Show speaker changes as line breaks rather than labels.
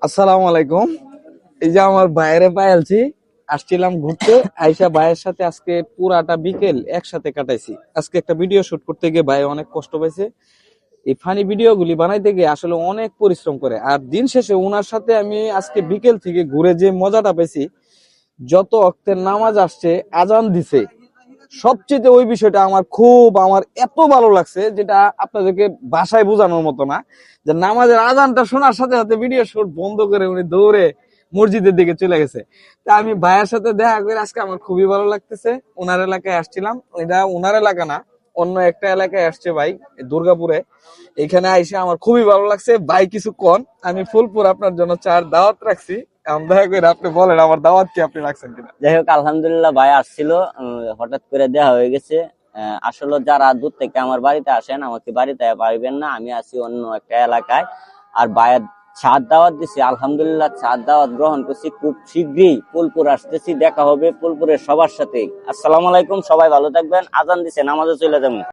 আসসালামু আলাইকুম। এই যে আমার ভাইয়েরে পাইলছি, আসছিলাম ঘুরতে। আইসা ভাইয়ের সাথে আজকে পুরাটা বিকেল একসাথে কাটাইছি। আজকে একটা ভিডিও শুট করতে গিয়ে ভাই অনেক কষ্ট পাইছে। এই ফানি ভিডিও গুলি বানাইতে গিয়ে আসলে অনেক পরিশ্রম করে, আর দিন শেষে ওনার সাথে আমি আজকে বিকেল থেকে ঘুরে যে মজাটা পেয়েছি, যত অক্তের নামাজ আসছে, আজান দিছে, সবচেয়ে ওই বিষয়টা আমার এত ভালো লাগছে, যেটা আপনাদেরকে ভাষায় বোঝানোর মতো না। যে নামাজের আজানটা শোনার সাথে সাথে ভিডিও শুট বন্ধ করে উনি দৌড়ে মসজিদের দিকে চলে গেছে। তা আমি ভাইয়ের সাথে দেখা করে আজকে আমার খুবই ভালো লাগতেছে। ওনার এলাকায় আসছিলাম, এটা ওনার এলাকা না, অন্য একটা এলাকায় আসছে ভাই, দুর্গাপুরে। এখানে আইসে আমার খুবই ভালো লাগছে। ভাই কিছু কন, আমি ফুলপুর আপনার জন্য চার দাওয়াত রাখছি। দয়া করে আপনি বলেন আমার দাওয়াত কি আপনি রাখছেন কিনা।
যাই হোক, আলহামদুলিল্লাহ ভাই আসছিল, হঠাৎ করে দেয়া হয়ে গেছে। আসলে যারা দূর থেকে আমার বাড়িতে আসেন, আমাকে বাড়িতে পাইবেন না, আমি আছি অন্য একটা এলাকায়। আর ভাইয়ের ছাদ দাওয়াত দিছি, আলহামদুলিল্লাহ ছাদ দাওয়াত গ্রহণ করছি। খুব শীঘ্রই ফুলপুর আসতেছি, দেখা হবে ফুলপুরের সবার সাথে। আসসালামু আলাইকুম, সবাই ভালো থাকবেন। আজান দিছে, নামাজে চলে যাবো।